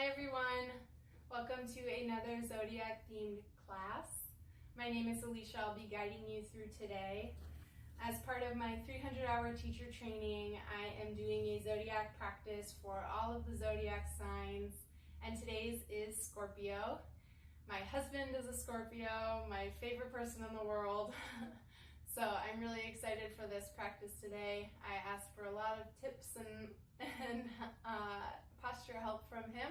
Hi everyone, welcome to another Zodiac themed class. My name is Alicia. I'll be guiding you through today. As part of my 300-hour teacher training, I am doing a Zodiac practice for all of the Zodiac signs, and today's is Scorpio. My husband is a Scorpio, my favorite person in the world. So I'm really excited for this practice today. I asked for a lot of tips and posture help from him.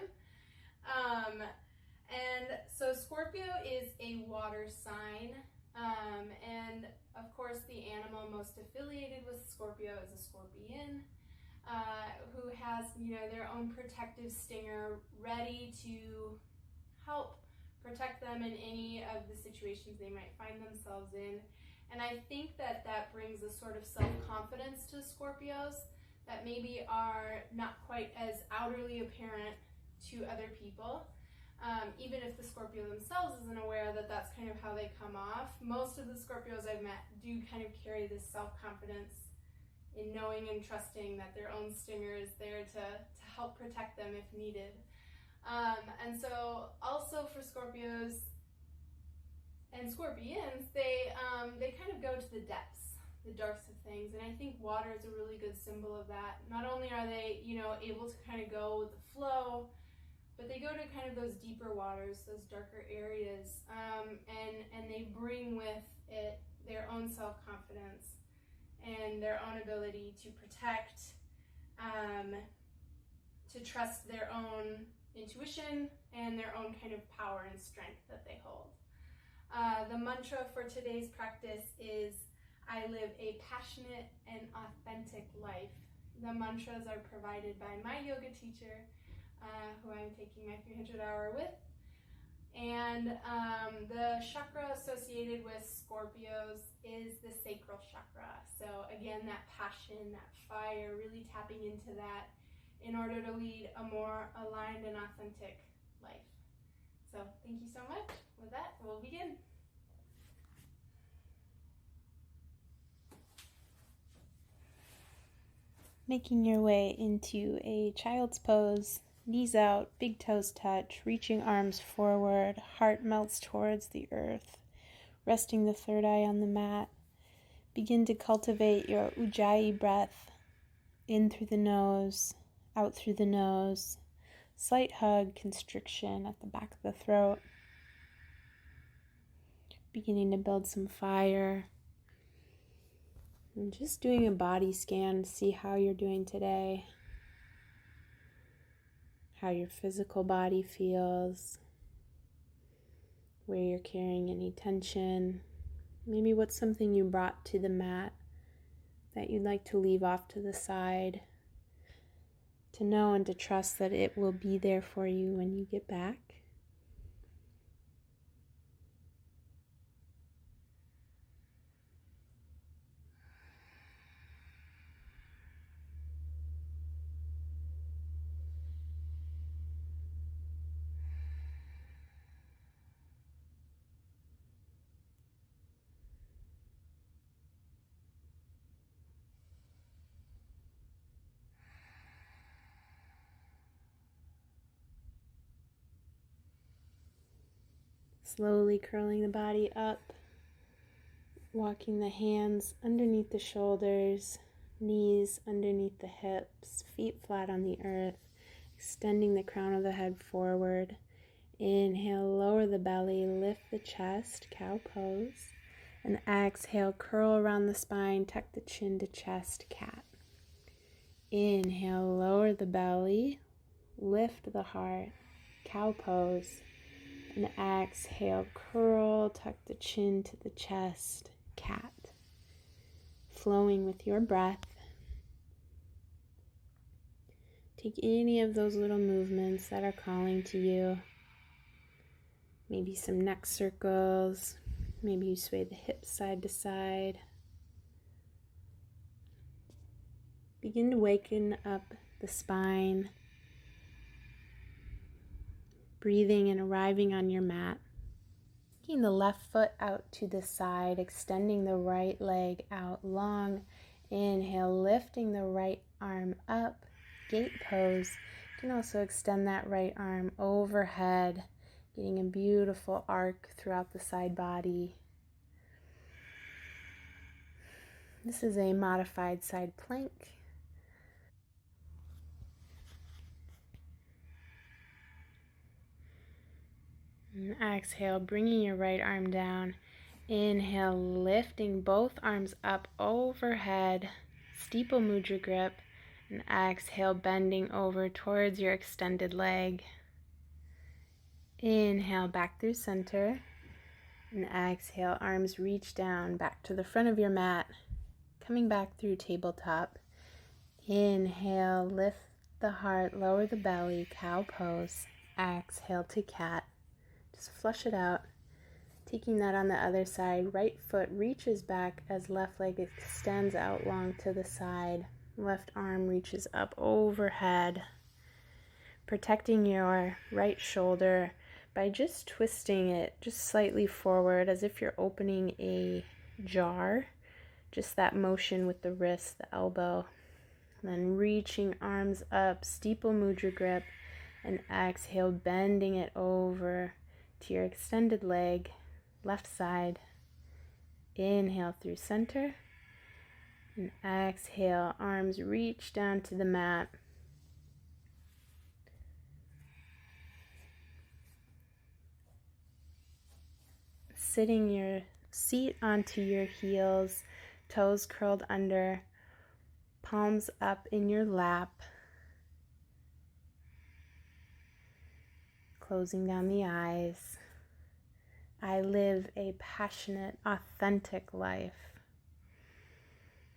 And so Scorpio is a water sign, and of course the animal most affiliated with Scorpio is a scorpion, who has, their own protective stinger ready to help protect them in any of the situations they might find themselves in. And I think that brings a sort of self-confidence to Scorpios that maybe are not quite as outwardly apparent to other people. Even if the Scorpio themselves isn't aware that that's kind of how they come off, most of the Scorpios I've met do kind of carry this self-confidence in knowing and trusting that their own stinger is there to help protect them if needed. And so also for Scorpios and Scorpions, they kind of go to the depths, the darks of things, and I think water is a really good symbol of that. Not only are they, able to kind of go with the flow, but they go to kind of those deeper waters, those darker areas, and they bring with it their own self-confidence and their own ability to protect, to trust their own intuition and their own kind of power and strength that they hold. The mantra for today's practice is, I live a passionate and authentic life. The mantras are provided by my yoga teacher, who I'm taking my 300-hour with. And the chakra associated with Scorpios is the sacral chakra. So again, that passion, that fire, really tapping into that in order to lead a more aligned and authentic life. So thank you so much. With that, we'll begin. Making your way into a child's pose, knees out, big toes touch, reaching arms forward, heart melts towards the earth, resting the third eye on the mat. Begin to cultivate your Ujjayi breath, in through the nose, out through the nose, slight hug, constriction at the back of the throat. Beginning to build some fire. And just doing a body scan to see how you're doing today. How your physical body feels. Where you're carrying any tension. Maybe what's something you brought to the mat that you'd like to leave off to the side. To know and to trust that it will be there for you when you get back. Slowly curling the body up, walking the hands underneath the shoulders, knees underneath the hips, feet flat on the earth, extending the crown of the head forward. Inhale, lower the belly, lift the chest, cow pose. And exhale, curl around the spine, tuck the chin to chest, cat. Inhale, lower the belly, lift the heart, cow pose. And exhale, curl, tuck the chin to the chest, cat. Flowing with your breath. Take any of those little movements that are calling to you. Maybe some neck circles. Maybe you sway the hips side to side. Begin to waken up the spine. Breathing and arriving on your mat. Taking the left foot out to the side, extending the right leg out long. Inhale, lifting the right arm up, gate pose. You can also extend that right arm overhead, getting a beautiful arc throughout the side body. This is a modified side plank. And exhale, bringing your right arm down. Inhale, lifting both arms up overhead, steeple mudra grip. And exhale, bending over towards your extended leg. Inhale, back through center. And exhale, arms reach down back to the front of your mat. Coming back through tabletop. Inhale, lift the heart, lower the belly, cow pose. Exhale to cat. Just flush it out. Taking that on the other side, right foot reaches back as left leg extends out long to the side. Left arm reaches up overhead. Protecting your right shoulder by just twisting it just slightly forward as if you're opening a jar. Just that motion with the wrist, the elbow. And then reaching arms up, steeple mudra grip, and exhale, bending it over to your extended leg, left side. Inhale through center, and exhale, arms reach down to the mat. Sitting your seat onto your heels, toes curled under, palms up in your lap. Closing down the eyes. I live a passionate, authentic life.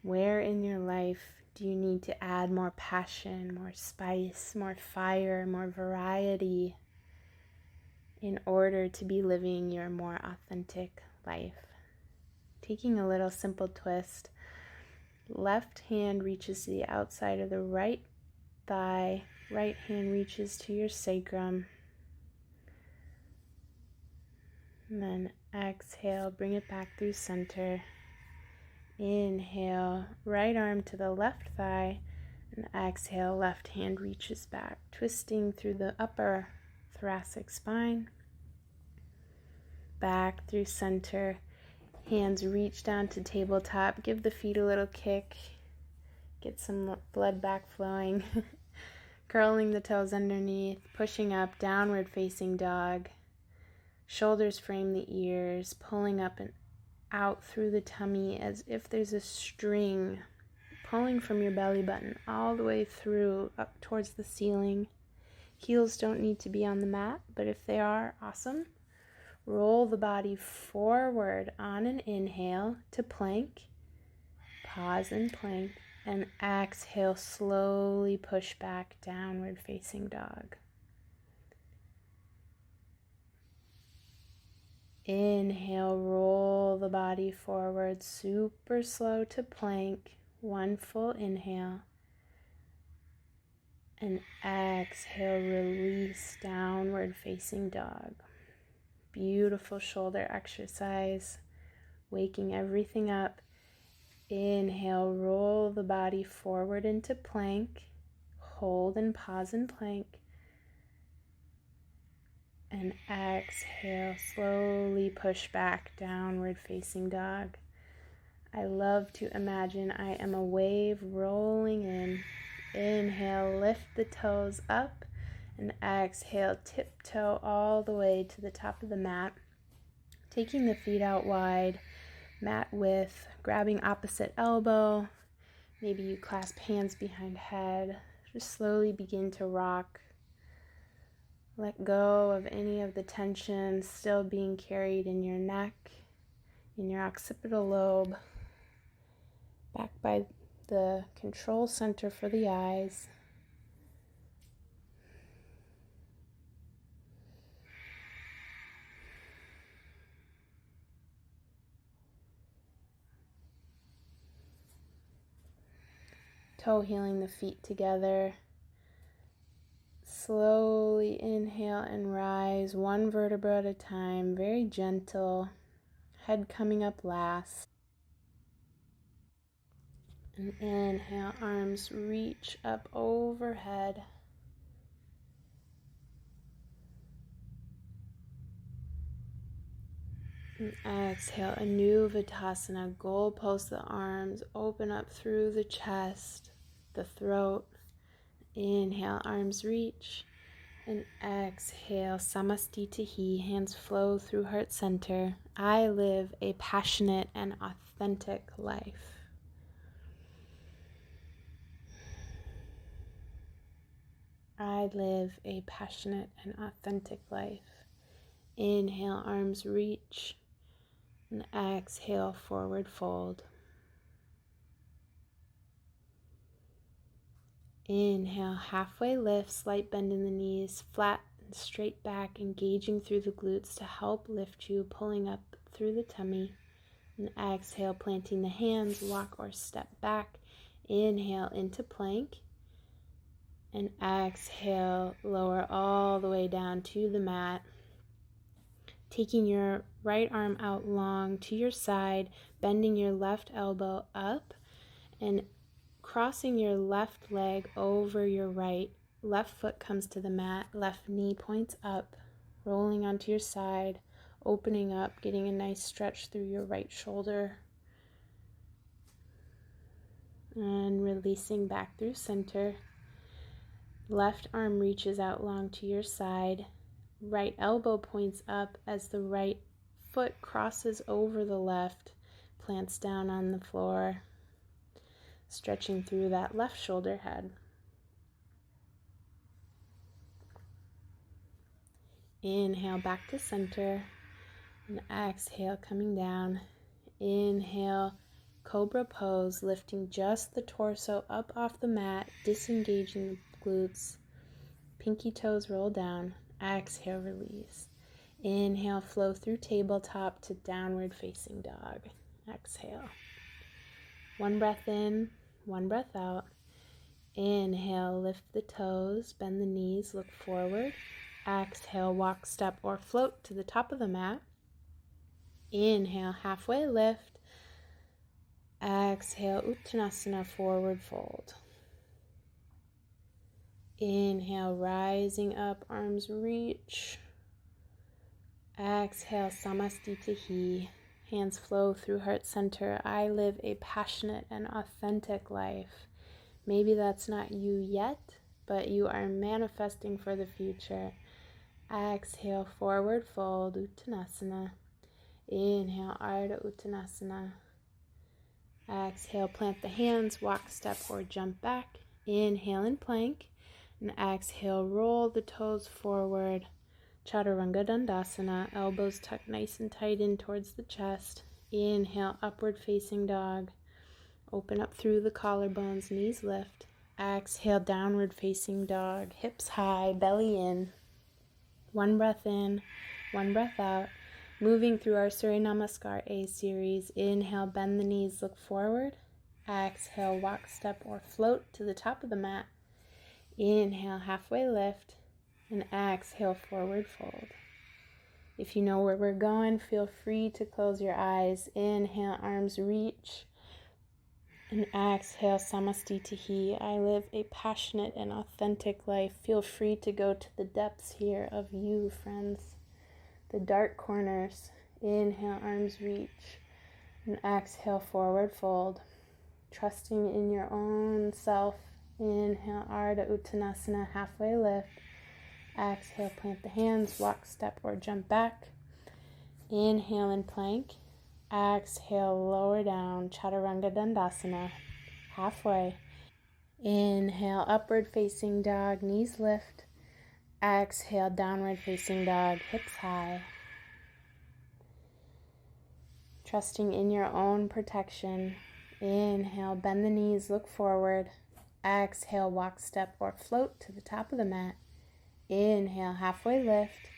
Where in your life do you need to add more passion, more spice, more fire, more variety in order to be living your more authentic life? Taking a little simple twist. Left hand reaches to the outside of the right thigh. Right hand reaches to your sacrum. And then exhale, bring it back through center. Inhale, right arm to the left thigh. And exhale, left hand reaches back, twisting through the upper thoracic spine. Back through center. Hands reach down to tabletop. Give the feet a little kick. Get some blood back flowing. Curling the toes underneath. Pushing up, downward facing dog. Shoulders frame the ears. Pulling up and out through the tummy as if there's a string pulling from your belly button all the way through up towards the ceiling. Heels don't need to be on the mat, but if they are, awesome. Roll the body forward on an inhale to plank. Pause and plank. And exhale, slowly push back, downward facing dog. Inhale, roll the body forward, super slow to plank. One full inhale. And exhale, release, downward facing dog. Beautiful shoulder exercise, waking everything up. Inhale, roll the body forward into plank. Hold and pause in plank. And exhale, slowly push back, downward facing dog. I love to imagine I am a wave rolling in. Inhale, lift the toes up. And exhale, tiptoe all the way to the top of the mat. Taking the feet out wide, mat width, grabbing opposite elbow. Maybe you clasp hands behind head. Just slowly begin to rock. Let go of any of the tension still being carried in your neck, in your occipital lobe. Back by the control center for the eyes. Toe heeling the feet together. Slowly inhale and rise, one vertebra at a time, very gentle. Head coming up last. And inhale, arms reach up overhead. And exhale, Anuvatasana. Goalpost the arms, open up through the chest, the throat. Inhale, arms reach. And exhale, Samastitihi. Hands flow through heart center. I live a passionate and authentic life. I live a passionate and authentic life. Inhale, arms reach. And exhale, forward fold. Inhale, halfway lift, slight bend in the knees, flat and straight back, engaging through the glutes to help lift you, pulling up through the tummy. And exhale, planting the hands, walk or step back. Inhale into plank. And exhale, lower all the way down to the mat. Taking your right arm out long to your side, bending your left elbow up, and crossing your left leg over your right. Left foot comes to the mat, left knee points up, rolling onto your side, opening up, getting a nice stretch through your right shoulder. And releasing back through center. Left arm reaches out long to your side. Right elbow points up as the right foot crosses over the left, plants down on the floor, stretching through that left shoulder head. Inhale back to center, and exhale coming down. Inhale, cobra pose, lifting just the torso up off the mat, disengaging the glutes. Pinky toes roll down. Exhale, release. Inhale, flow through tabletop to downward facing dog. Exhale. One breath in, one breath out. Inhale, lift the toes, bend the knees, look forward. Exhale, walk, step, or float to the top of the mat. Inhale, halfway lift. Exhale, Uttanasana, forward fold. Inhale, rising up, arms reach. Exhale, Samastitihi. Hands flow through heart center. I live a passionate and authentic life. Maybe that's not you yet, but you are manifesting for the future. Exhale, forward fold, Uttanasana. Inhale, Ardha Uttanasana. Exhale, plant the hands, walk, step, or jump back. Inhale in plank. And exhale, roll the toes forward. Chaturanga Dandasana, elbows tucked nice and tight in towards the chest. Inhale, upward facing dog. Open up through the collarbones, knees lift. Exhale, downward facing dog, hips high, belly in. One breath in, one breath out. Moving through our Surya Namaskar A series. Inhale, bend the knees, look forward. Exhale, walk, step, or float to the top of the mat. Inhale, halfway lift. And exhale, forward fold. If you know where we're going, feel free to close your eyes. Inhale, arms reach. And exhale, Samastitihi. I live a passionate and authentic life. Feel free to go to the depths here of you, friends. The dark corners. Inhale, arms reach. And exhale, forward fold. Trusting in your own self. Inhale, Ardha Uttanasana, halfway lift. Exhale, plant the hands, walk, step, or jump back. Inhale in plank. Exhale, lower down, Chaturanga Dandasana, halfway. Inhale, upward facing dog, knees lift. Exhale, downward facing dog, hips high. Trusting in your own protection. Inhale, bend the knees, look forward. Exhale, walk, step, or float to the top of the mat. Inhale, halfway lift,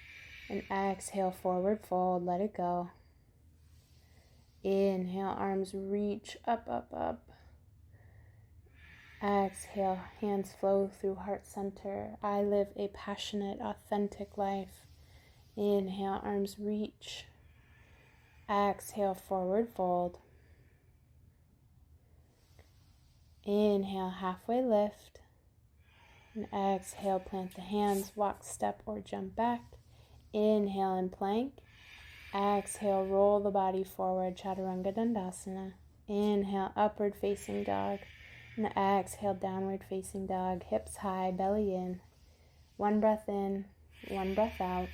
and exhale, forward fold, let it go. Inhale, arms reach up, up, up. Exhale, hands flow through heart center. I live a passionate, authentic life. Inhale, arms reach. Exhale, forward fold. Inhale, halfway lift. And exhale, plant the hands, walk, step, or jump back. Inhale in plank. Exhale, roll the body forward, Chaturanga Dandasana. Inhale, upward facing dog. And exhale, downward facing dog. Hips high, belly in. One breath in, one breath out.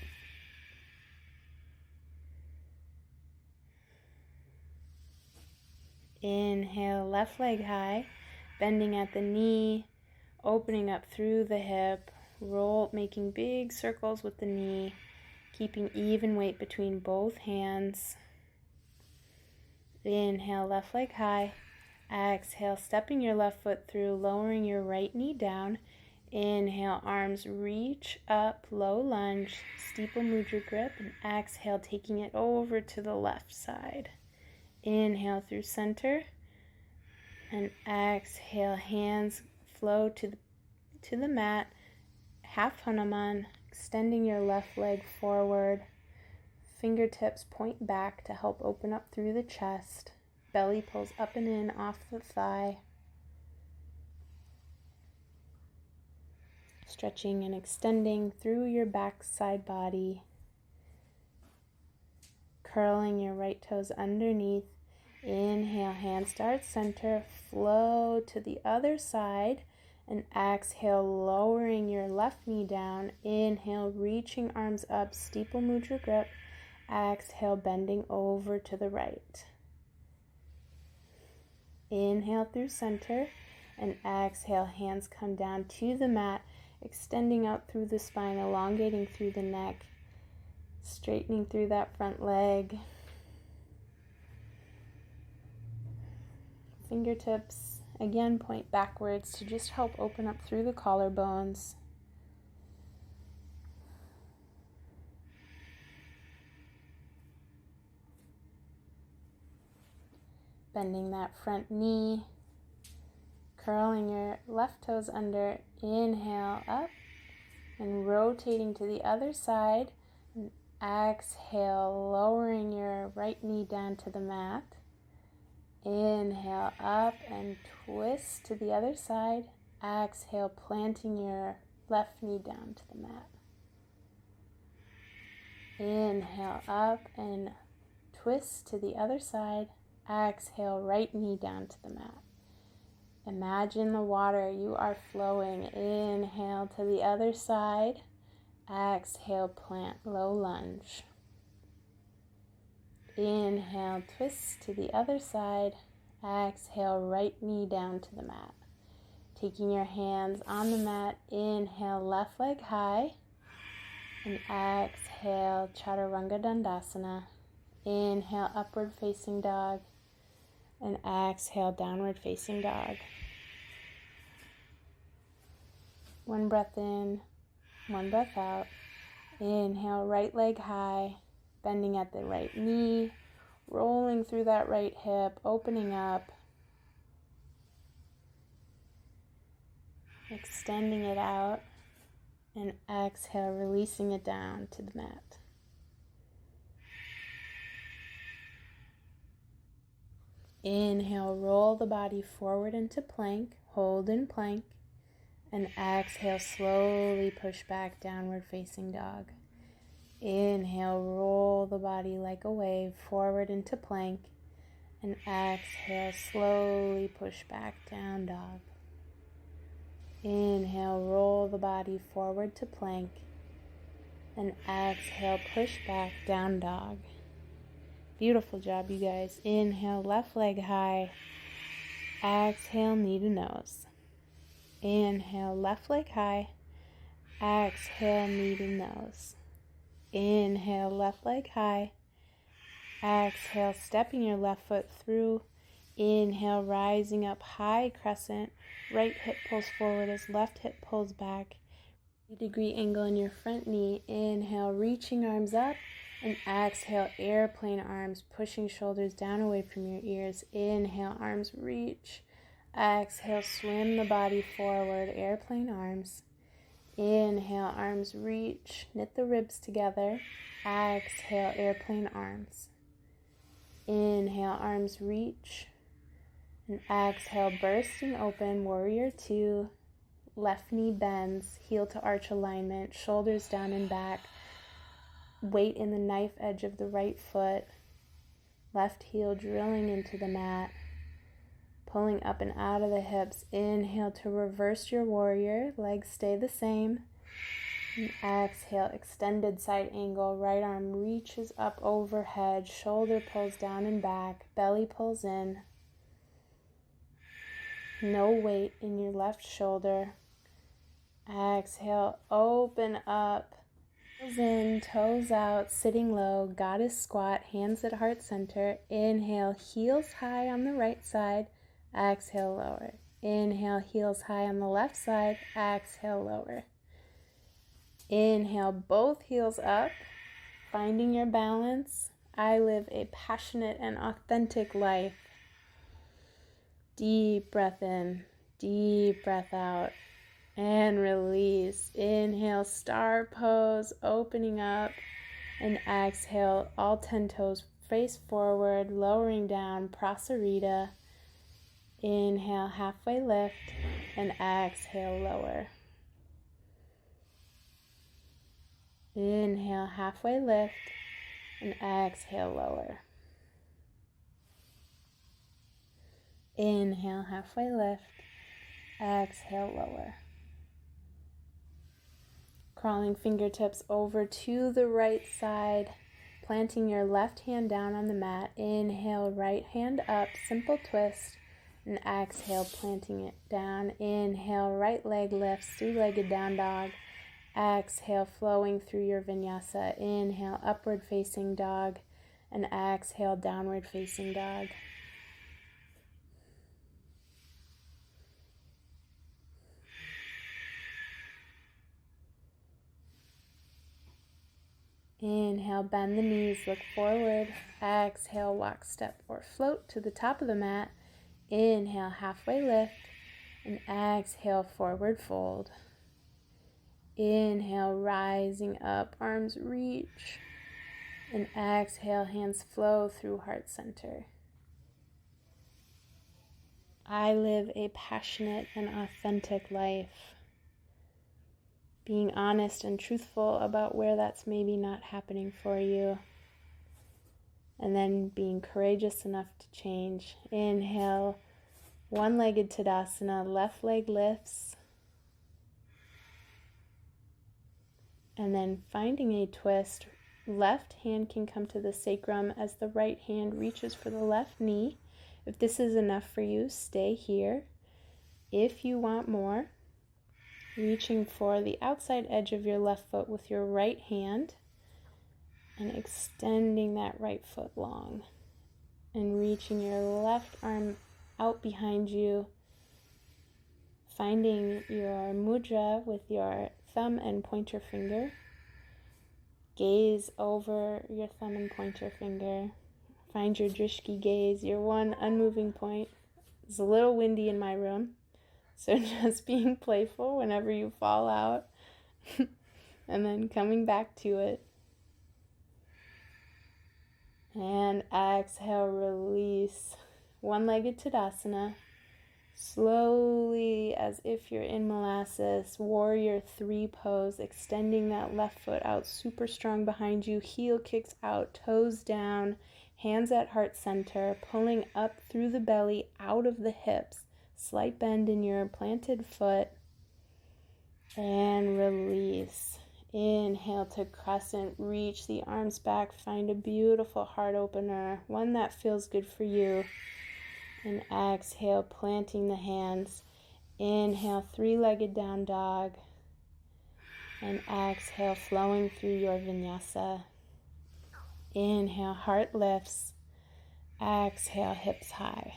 Inhale, left leg high, bending at the knee, opening up through the hip. Roll, making big circles with the knee, keeping even weight between both hands. Inhale, left leg high. Exhale, stepping your left foot through, lowering your right knee down. Inhale, arms reach up, low lunge, steeple mudra grip, and exhale, taking it over to the left side. Inhale through center, and exhale, hands flow to the mat, half Hanuman, extending your left leg forward. Fingertips point back to help open up through the chest. Belly pulls up and in off the thigh. Stretching and extending through your backside body. Curling your right toes underneath. Inhale, hands to heart center. Flow to the other side. And exhale, lowering your left knee down. Inhale, reaching arms up, steeple mudra grip. Exhale, bending over to the right. Inhale through center, and exhale, hands come down to the mat, extending out through the spine, elongating through the neck, straightening through that front leg. Fingertips, again, point backwards to just help open up through the collarbones. Bending that front knee, curling your left toes under. Inhale up and rotating to the other side. And exhale, lowering your right knee down to the mat. Inhale up and twist to the other side. Exhale, planting your left knee down to the mat. Inhale up and twist to the other side. Exhale, right knee down to the mat. Imagine the water, you are flowing. Inhale to the other side. Exhale, plant, low lunge. Inhale, twist to the other side. Exhale, right knee down to the mat. Taking your hands on the mat, inhale, left leg high. And exhale, Chaturanga Dandasana. Inhale, upward facing dog. And exhale, downward facing dog. One breath in, one breath out. Inhale, right leg high, bending at the right knee, rolling through that right hip, opening up, extending it out, and exhale, releasing it down to the mat. Inhale, roll the body forward into plank, hold in plank, and exhale, slowly push back, downward facing dog. Inhale, roll the body like a wave forward into plank, and exhale, slowly push back, down dog. Inhale, roll the body forward to plank, and exhale, push back, down dog. Beautiful job, you guys. Inhale, left leg high. Exhale, knee to nose. Inhale, left leg high. Exhale, knee to nose. Inhale, left leg high. Exhale, stepping your left foot through. Inhale, rising up high crescent. Right hip pulls forward as left hip pulls back. 90-degree angle in your front knee. Inhale, reaching arms up. And exhale, airplane arms, pushing shoulders down away from your ears. Inhale, arms reach. Exhale, swim the body forward, airplane arms. Inhale, arms reach, knit the ribs together. Exhale, airplane arms. Inhale, arms reach. And exhale, bursting open, warrior two. Left knee bends, heel to arch alignment, shoulders down and back. weight in the knife edge of the right foot. Left heel drilling into the mat. Pulling up and out of the hips. Inhale to reverse your warrior. Legs stay the same. And exhale, extended side angle. Right arm reaches up overhead. Shoulder pulls down and back. Belly pulls in. No weight in your left shoulder. Exhale, open up. Toes in, toes out, sitting low. Goddess squat, hands at heart center. Inhale, heels high on the right side. Exhale, lower. Inhale, heels high on the left side. Exhale, lower. Inhale, both heels up, finding your balance. I live a passionate and authentic life. Deep breath in, deep breath out, and release. Inhale, star pose, opening up, and exhale, all 10 toes face forward, lowering down, prasarita. Inhale, halfway lift, and exhale, lower. Inhale, halfway lift, and exhale, lower. Inhale, halfway lift, exhale, lower. Crawling fingertips over to the right side, planting your left hand down on the mat. Inhale, right hand up, simple twist, and exhale, planting it down. Inhale, right leg lifts, three-legged down dog. Exhale, flowing through your vinyasa. Inhale, upward facing dog, and exhale, downward facing dog. Inhale, bend the knees, look forward. Exhale, walk, step, or float to the top of the mat. Inhale, halfway lift, and exhale, forward fold. Inhale, rising up, arms reach, and exhale, hands flow through heart center. I live a passionate and authentic life. Being honest and truthful about where that's maybe not happening for you. And then being courageous enough to change. Inhale, one-legged Tadasana, left leg lifts. And then finding a twist, left hand can come to the sacrum as the right hand reaches for the left knee. If this is enough for you, stay here. If you want more, reaching for the outside edge of your left foot with your right hand and extending that right foot long and reaching your left arm out behind you, finding your mudra with your thumb and pointer finger. Gaze over your thumb and pointer finger. Find your drishti gaze, your one unmoving point. It's a little windy in my room, so just being playful whenever you fall out and then coming back to it. And exhale, release. One-legged Tadasana. Slowly, as if you're in molasses, warrior 3 pose, extending that left foot out super strong behind you. Heel kicks out, toes down, hands at heart center, pulling up through the belly, out of the hips. Slight bend in your planted foot. And release. Inhale to crescent, reach the arms back, find a beautiful heart opener, one that feels good for you. And exhale, planting the hands. Inhale, three-legged down dog. And exhale, flowing through your vinyasa. Inhale, heart lifts. Exhale, hips high.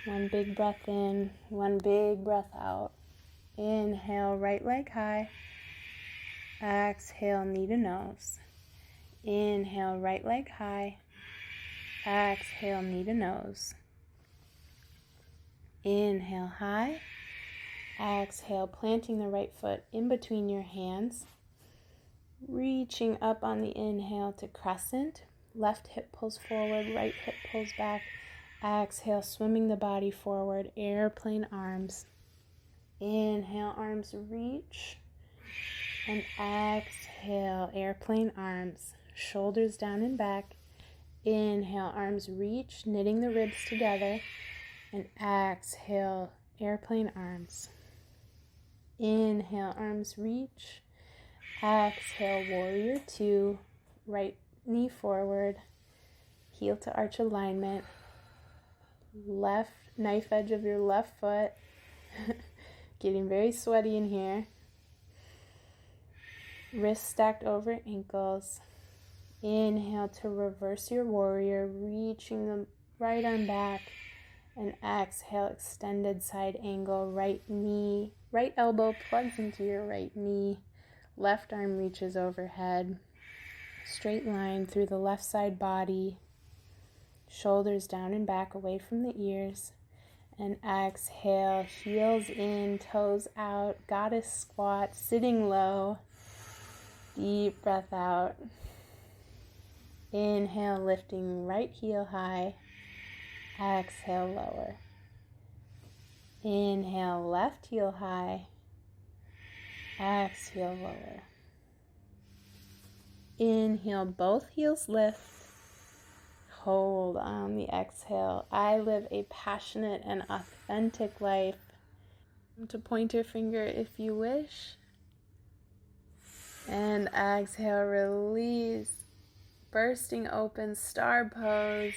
One big breath in, one big breath out. Inhale, right leg high. Exhale, knee to nose. Inhale, right leg high. Exhale, knee to nose. Inhale, high. Exhale, planting the right foot in between your hands. Reaching up on the inhale to crescent. Left hip pulls forward, right hip pulls back. Exhale, swimming the body forward, airplane arms. Inhale, arms reach. And exhale, airplane arms, shoulders down and back. Inhale, arms reach, knitting the ribs together. And exhale, airplane arms. Inhale, arms reach. Exhale, warrior two. Right knee forward. Heel to arch alignment. Left knife edge of your left foot. Getting very sweaty in here. Wrists stacked over ankles. Inhale to reverse your warrior, reaching the right arm back. And exhale, extended side angle, right knee, right elbow plugs into your right knee. Left arm reaches overhead. Straight line through the left side body. Shoulders down and back away from the ears. And exhale, heels in, toes out, goddess squat, sitting low. Deep breath out. Inhale, lifting right heel high. Exhale, lower. Inhale, left heel high. Exhale, lower. Inhale, both heels lift. Hold on the exhale. I live a passionate and authentic life. To point your finger if you wish. And exhale, release. Bursting open, star pose.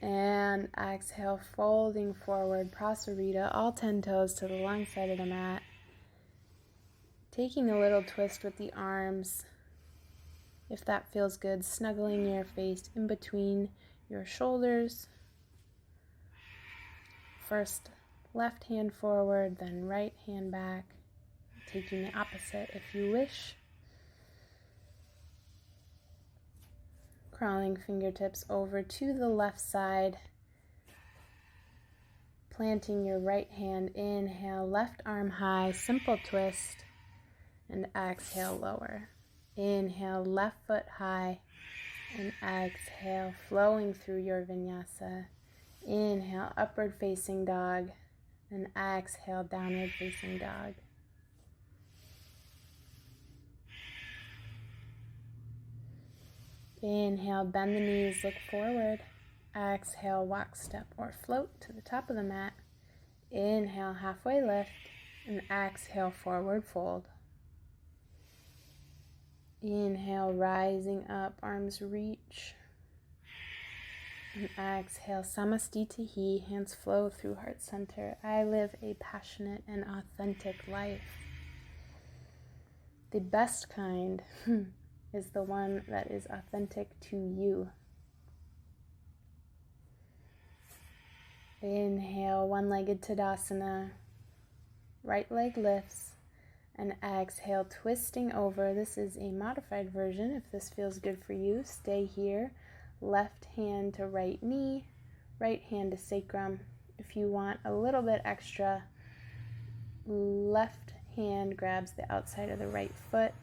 And exhale, folding forward, prasarita, all 10 toes to the long side of the mat. Taking a little twist with the arms. If that feels good, snuggling your face in between your shoulders. First, left hand forward, then right hand back. Taking the opposite if you wish. Crawling fingertips over to the left side. Planting your right hand, inhale, left arm high, simple twist. And exhale, lower. Inhale, left foot high. And exhale, flowing through your vinyasa. Inhale, upward facing dog. And exhale, downward facing dog. Inhale, bend the knees, look forward. Exhale, walk, step, or float to the top of the mat. Inhale, halfway lift. And exhale, forward fold. Inhale, rising up, arms reach. And exhale, samastitihi, hands flow through heart center. I live a passionate and authentic life. The best kind is the one that is authentic to you. Inhale, one-legged Tadasana. Right leg lifts. And exhale, twisting over. This is a modified version. If this feels good for you, stay here. Left hand to right knee, right hand to sacrum. If you want a little bit extra, left hand grabs the outside of the right foot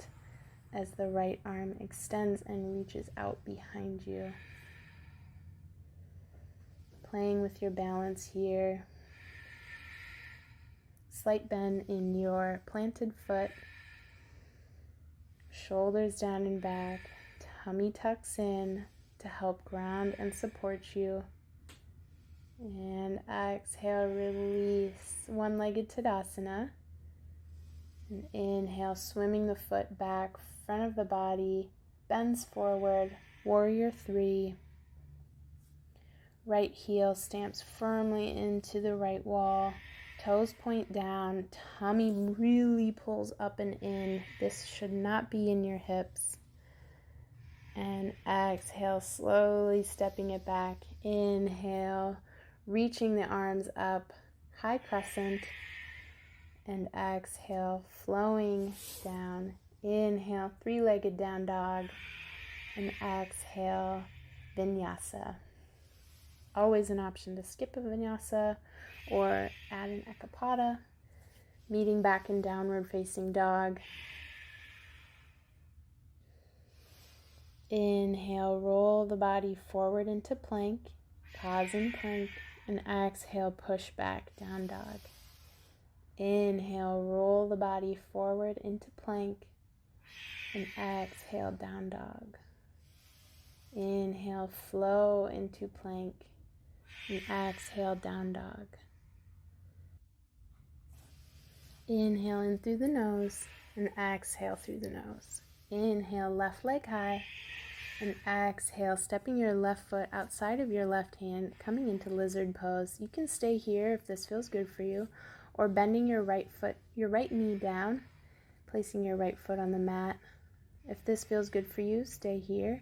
as the right arm extends and reaches out behind you. Playing with your balance here. Slight bend in your planted foot. Shoulders down and back. Tummy tucks in to help ground and support you. And exhale, release. One-legged Tadasana. And inhale, swimming the foot back, front of the body, bends forward, warrior three. Right heel stamps firmly into the right wall. Toes point down, tummy really pulls up and in. This should not be in your hips. And exhale, slowly stepping it back. Inhale, reaching the arms up, high crescent. And exhale, flowing down. Inhale, three-legged down dog. And exhale, vinyasa. Always an option to skip a vinyasa or add an ekapada. Meeting back in downward facing dog. Inhale, roll the body forward into plank. Pause in plank. And exhale, push back, down dog. Inhale, roll the body forward into plank, and exhale, down dog. Inhale, flow into plank, and exhale, down dog. Inhale in through the nose, and exhale through the nose. Inhale, left leg high, and exhale, stepping your left foot outside of your left hand, coming into lizard pose. You can stay here if this feels good for you, or bending your right knee down, placing your right foot on the mat. If this feels good for you, stay here.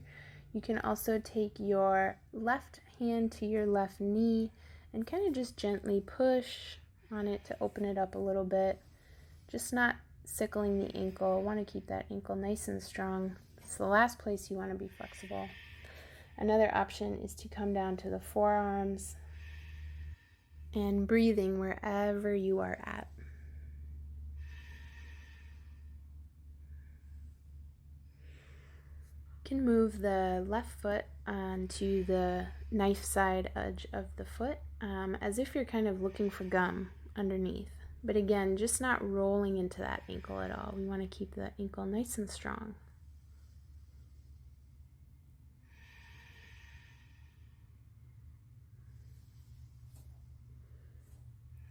You can also take your left hand to your left knee and kind of just gently push on it to open it up a little bit. Just not sickling the ankle. Want to keep that ankle nice and strong. It's the last place you want to be flexible. Another option is to come down to the forearms and breathing wherever you are at. You can move the left foot onto the knife side edge of the foot as if you're kind of looking for gum underneath. But again, just not rolling into that ankle at all. We want to keep the ankle nice and strong.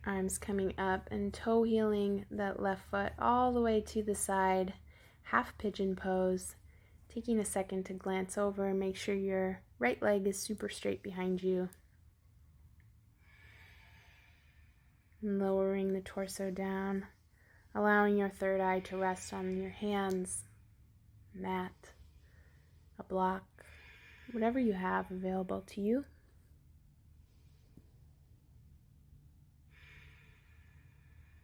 Arms coming up and toe heeling that left foot all the way to the side, half pigeon pose. Taking a second to glance over and make sure your right leg is super straight behind you. And lowering the torso down, allowing your third eye to rest on your hands, mat, a block, whatever you have available to you.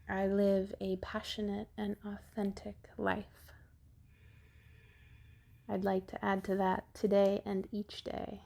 I live a passionate and authentic life. I'd like to add to that today and each day.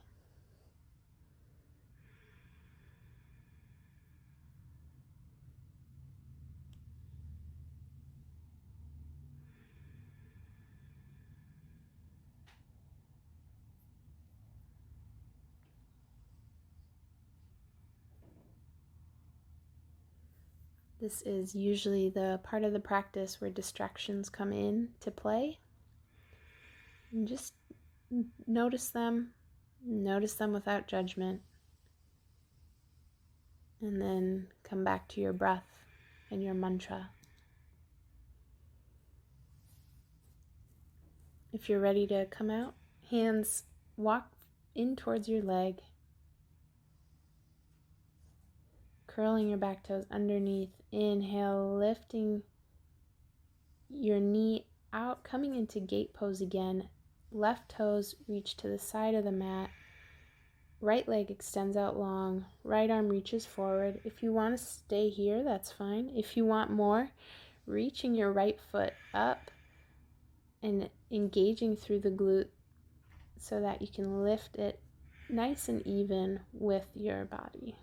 This is usually the part of the practice where distractions come in to play. And just notice them without judgment. And then come back to your breath and your mantra. If you're ready to come out, hands walk in towards your leg. Curling your back toes underneath. Inhale, lifting your knee out, coming into gate pose again. Left toes reach to the side of the mat. Right leg extends out long. Right arm reaches forward. If you want to stay here, that's fine. If you want more, reaching your right foot up and engaging through the glute so that you can lift it nice and even with your body.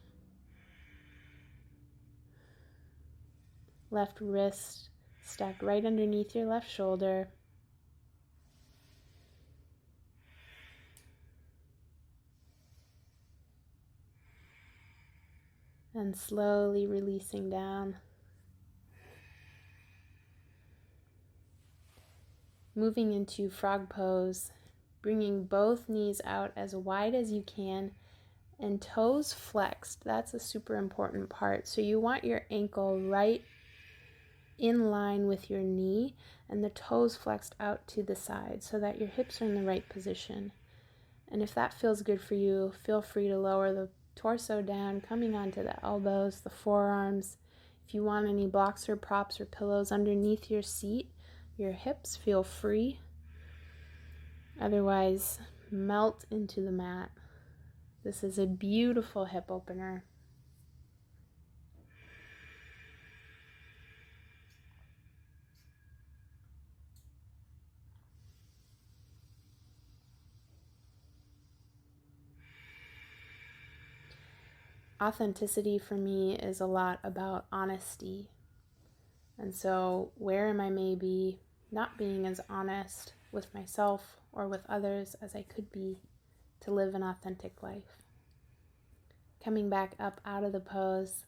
Left wrist stacked right underneath your left shoulder. And slowly releasing down. Moving into frog pose, bringing both knees out as wide as you can and toes flexed. That's a super important part. So you want your ankle right in line with your knee and the toes flexed out to the side so that your hips are in the right position. And if that feels good for you, feel free to lower the torso down, coming onto the elbows, the forearms. If you want any blocks or props or pillows underneath your seat, your hips, feel free. Otherwise, melt into the mat. This is a beautiful hip opener. Authenticity for me is a lot about honesty. And so where am I maybe not being as honest with myself or with others as I could be to live an authentic life? Coming back up out of the pose,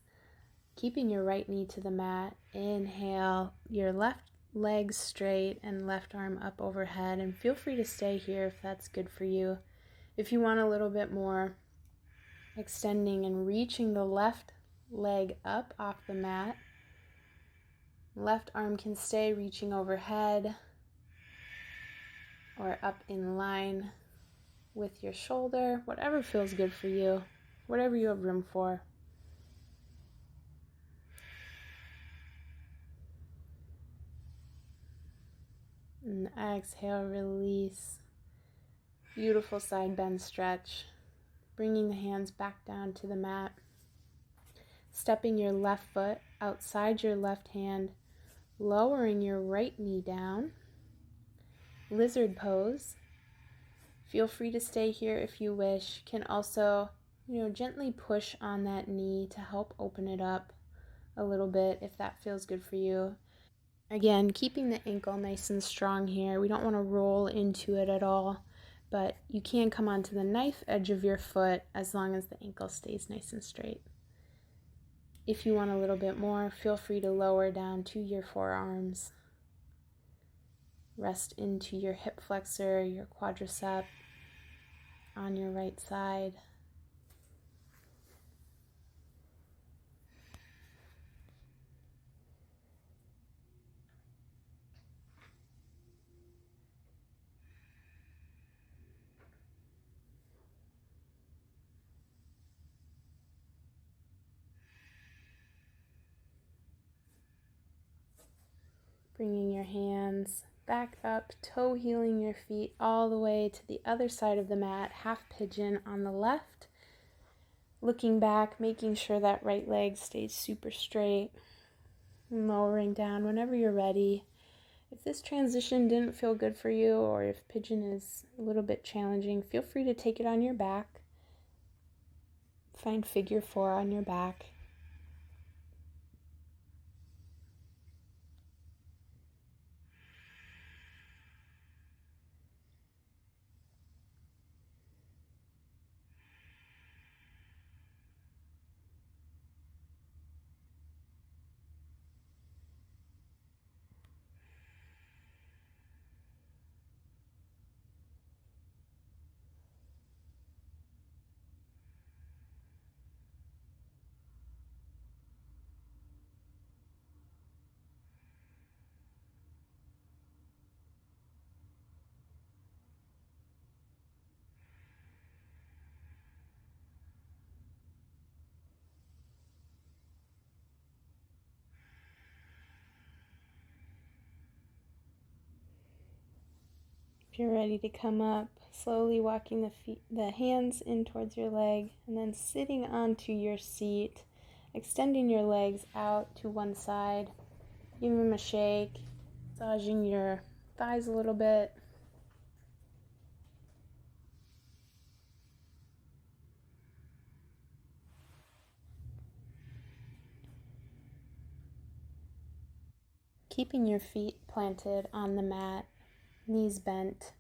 Keeping your right knee to the mat, inhale your left leg straight and left arm up overhead, and feel free to stay here if that's good for you. If you want a little bit more, extending and reaching the left leg up off the mat. Left arm can stay reaching overhead or up in line with your shoulder, whatever feels good for you, whatever you have room for. And exhale, release. Beautiful side bend stretch. Bringing the hands back down to the mat. Stepping your left foot outside your left hand, lowering your right knee down. Lizard pose. Feel free to stay here if you wish. Can also, gently push on that knee to help open it up a little bit if that feels good for you. Again, keeping the ankle nice and strong here. We don't want to roll into it at all, but you can come onto the knife edge of your foot as long as the ankle stays nice and straight. If you want a little bit more, feel free to lower down to your forearms. Rest into your hip flexor, your quadricep on your right side. Bringing your hands back up, toe heeling your feet all the way to the other side of the mat, half pigeon on the left. Looking back, making sure that right leg stays super straight. And lowering down whenever you're ready. If this transition didn't feel good for you, or if pigeon is a little bit challenging, feel free to take it on your back. Find figure 4 on your back. If you're ready to come up, slowly walking the hands in towards your leg, and then sitting onto your seat, extending your legs out to one side. Give them a shake, massaging your thighs a little bit. Keeping your feet planted on the mat, knees bent,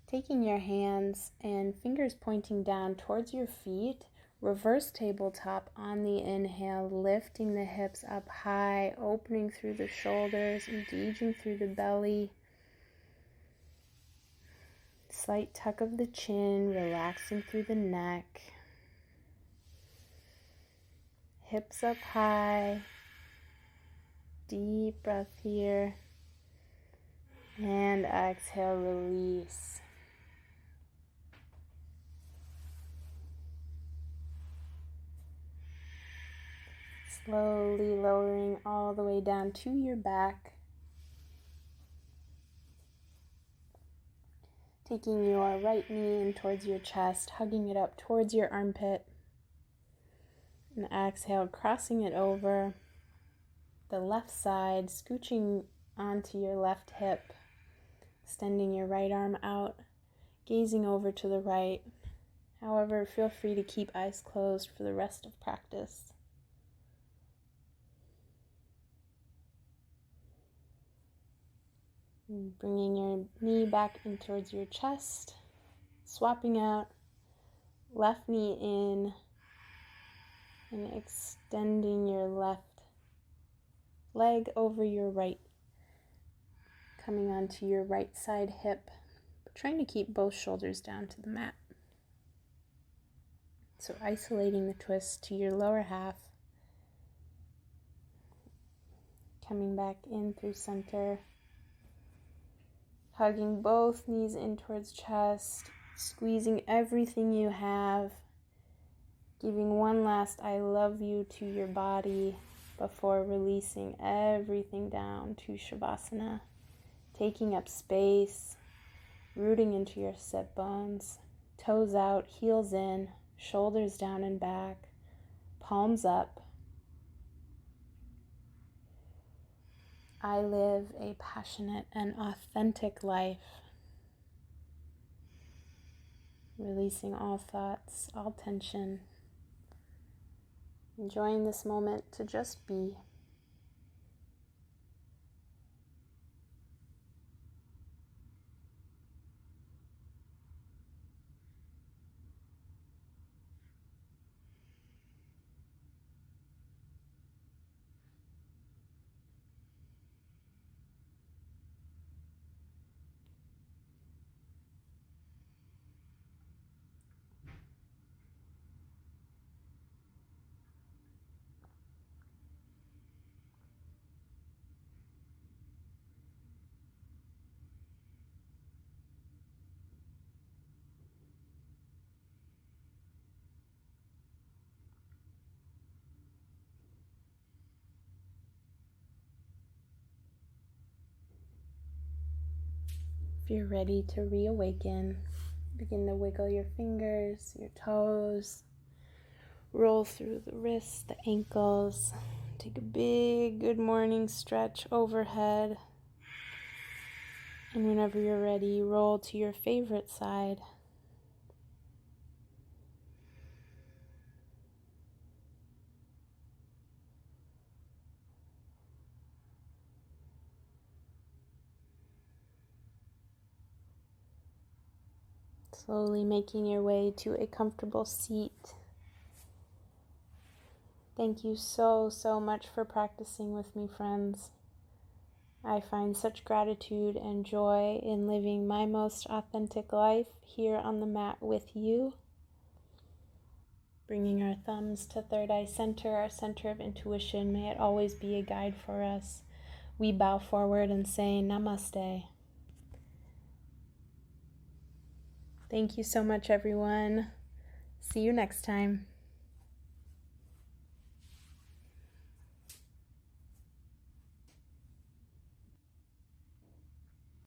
taking your hands and fingers pointing down towards your feet, reverse tabletop on the inhale, lifting the hips up high, opening through the shoulders, engaging through the belly. Slight tuck of the chin, relaxing through the neck. Hips up high. Deep breath here. And exhale, release. Slowly lowering all the way down to your back. Taking your right knee in towards your chest, hugging it up towards your armpit. And exhale, crossing it over the left side, scooching onto your left hip, extending your right arm out, gazing over to the right. However, feel free to keep eyes closed for the rest of practice. And bringing your knee back in towards your chest, swapping out, left knee in, and extending your left leg over your right, coming onto your right side hip, but trying to keep both shoulders down to the mat. So isolating the twist to your lower half, coming back in through center, hugging both knees in towards chest, squeezing everything you have, giving one last I love you to your body before releasing everything down to Shavasana, taking up space, rooting into your sit bones, toes out, heels in, shoulders down and back, palms up. I live a passionate and authentic life, releasing all thoughts, all tension, enjoying this moment to just be. If you're ready to reawaken, begin to wiggle your fingers, your toes, roll through the wrists, the ankles, take a big good morning stretch overhead, and whenever you're ready, roll to your favorite side. Slowly making your way to a comfortable seat. Thank you so much for practicing with me, friends. I find such gratitude and joy in living my most authentic life here on the mat with you. Bringing our thumbs to third eye center, our center of intuition. May it always be a guide for us. We bow forward and say namaste. Thank you so much, everyone. See you next time.